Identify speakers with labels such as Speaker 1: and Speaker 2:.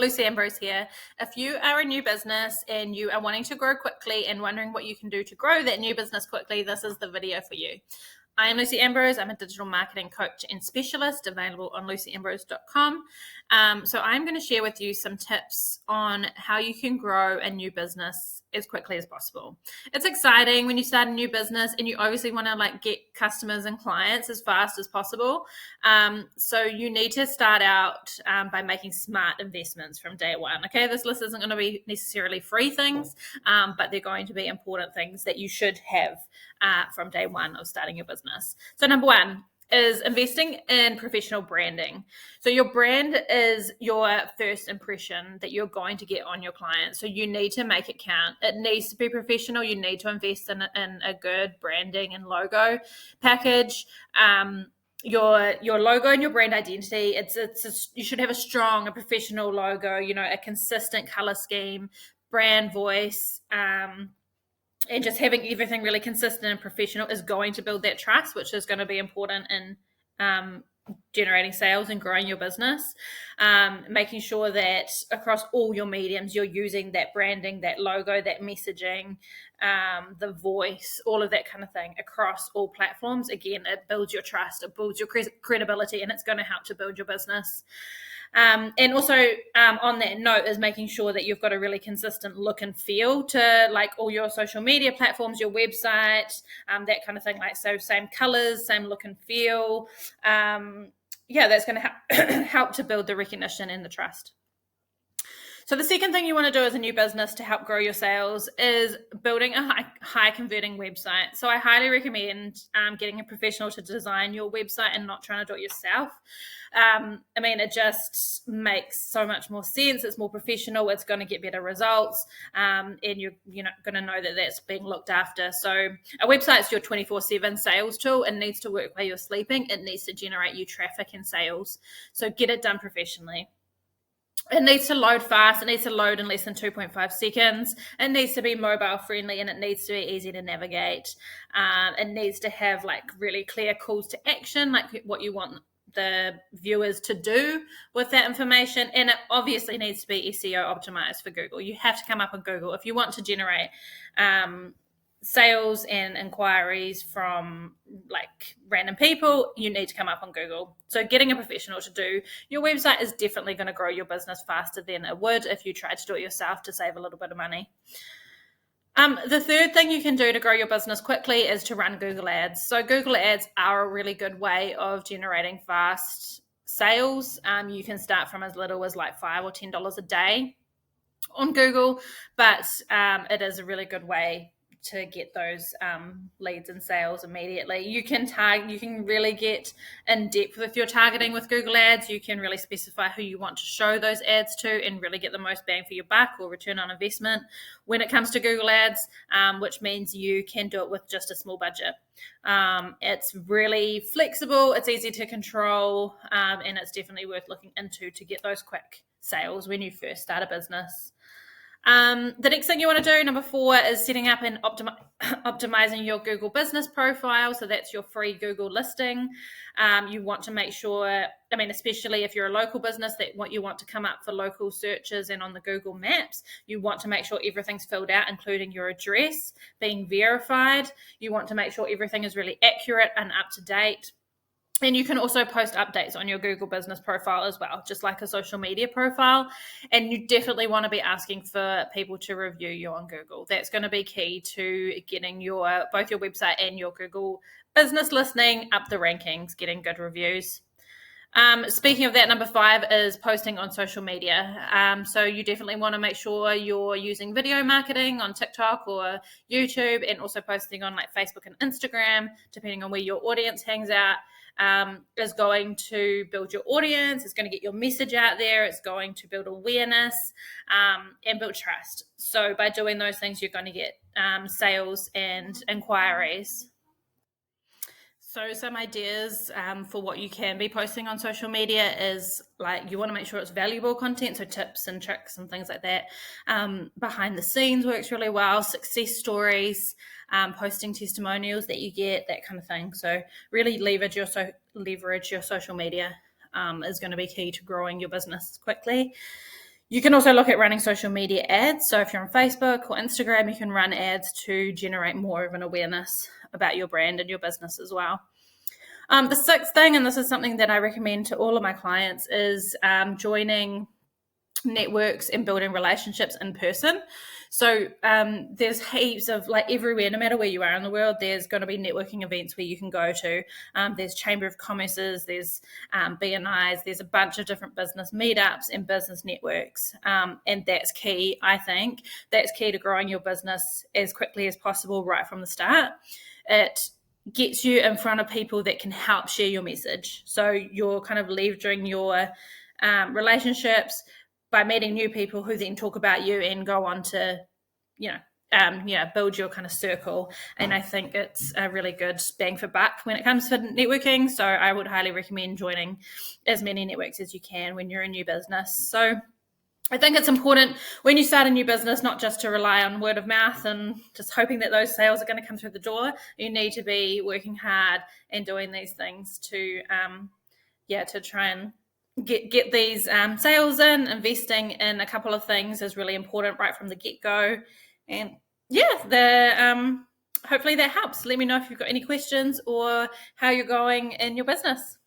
Speaker 1: Lucy Ambrose here. If you are a new business and you are wanting to grow quickly and wondering what you can do to grow that new business quickly, this is the video for you. I am Lucy Ambrose. I'm a digital marketing coach and specialist, available on lucyambrose.com. So I'm going to share with you some tips on how you can grow a new business as quickly as possible. It's exciting when you start a new business and you obviously want to get customers and clients as fast as possible. So you need to start out by making smart investments from day one. Okay, this list isn't going to be necessarily free things, but they're going to be important things that you should have from day one of starting your business. So number one is investing in professional branding. So your brand is your first impression that you're going to get on your clients. So you need to make it count. It needs to be professional. You need to invest in a good branding and logo package. Your logo and your brand identity, you should have a professional logo, a consistent color scheme, brand voice, and just having everything really consistent and professional is going to build that trust, which is going to be important in generating sales and growing your business. Making sure that across all your mediums, you're using that branding, that logo, that messaging, the voice, all of that kind of thing across all platforms. Again, it builds your trust, it builds your credibility, and it's going to help to build your business. And also on that note is making sure that you've got a really consistent look and feel to all your social media platforms, your website, that kind of thing. So same colors, same look and feel. That's going to help to build the recognition and the trust. So the second thing you want to do as a new business to help grow your sales is building a high converting website. So I highly recommend getting a professional to design your website and not trying to do it yourself. It just makes so much more sense. It's more professional. It's going to get better results, and you're going to know that that's being looked after. So a website is your 24/7 sales tool. It needs to work while you're sleeping. It needs to generate you traffic and sales. So get it done professionally. It needs to load fast. It needs to load in less than 2.5 seconds. It needs to be mobile friendly, and it needs to be easy to navigate. It needs to have really clear calls to action, like what you want the viewers to do with that information. And it obviously needs to be SEO optimized for Google. You have to come up on Google if you want to generate sales and inquiries from random people. You need to come up on Google. So getting a professional to do your website is definitely going to grow your business faster than it would if you tried to do it yourself to save a little bit of money. The third thing you can do to grow your business quickly is to run Google Ads. So Google Ads are a really good way of generating fast sales. You can start from as little as $5 or $10 a day on Google, but it is a really good way to get those leads and sales immediately. You can really get in depth with your targeting with Google Ads. You can really specify who you want to show those ads to and really get the most bang for your buck or return on investment when it comes to Google Ads, which means you can do it with just a small budget. It's really flexible, it's easy to control, and it's definitely worth looking into to get those quick sales when you first start a business. The next thing you want to do, number 4, is setting up and optimizing your Google business profile. So that's your free Google listing. You want to make sure, especially if you're a local business, that what you want to come up for local searches and on the Google Maps, you want to make sure everything's filled out, including your address being verified. You want to make sure everything is really accurate and up to date. And you can also post updates on your Google business profile as well, just like a social media profile. And you definitely want to be asking for people to review you on Google. That's going to be key to getting both your website and your Google business listing up the rankings, getting good reviews. Speaking of that, number 5 is posting on social media. So you definitely want to make sure you're using video marketing on TikTok or YouTube, and also posting on Facebook and Instagram, depending on where your audience hangs out. Is going to build your audience. It's going to get your message out there. It's going to build awareness and build trust. So by doing those things, you're going to get sales and inquiries. So some ideas for what you can be posting on social media is you want to make sure it's valuable content, so tips and tricks and things like that. Behind the scenes works really well, success stories, posting testimonials that you get, that kind of thing. So really leverage your social media is going to be key to growing your business quickly. You can also look at running social media ads. So if you're on Facebook or Instagram, you can run ads to generate more of an awareness about your brand and your business as well. The sixth thing, and this is something that I recommend to all of my clients, is joining networks and building relationships in person. So there's heaps of, like, everywhere, no matter where you are in the world, there's going to be networking events where you can go to. There's Chamber of Commerce's, there's BNI's, there's a bunch of different business meetups and business networks. And that's key, I think. That's key to growing your business as quickly as possible right from the start. It gets you in front of people that can help share your message. So you're kind of leveraging your relationships by meeting new people who then talk about you and go on to, build your kind of circle. And I think it's a really good bang for buck when it comes to networking. So I would highly recommend joining as many networks as you can when you're a new business. So I think it's important when you start a new business not just to rely on word of mouth and just hoping that those sales are going to come through the door. You need to be working hard and doing these things to try and get these sales in. Investing in a couple of things is really important right from the get-go. And hopefully that helps. Let me know if you've got any questions or how you're going in your business.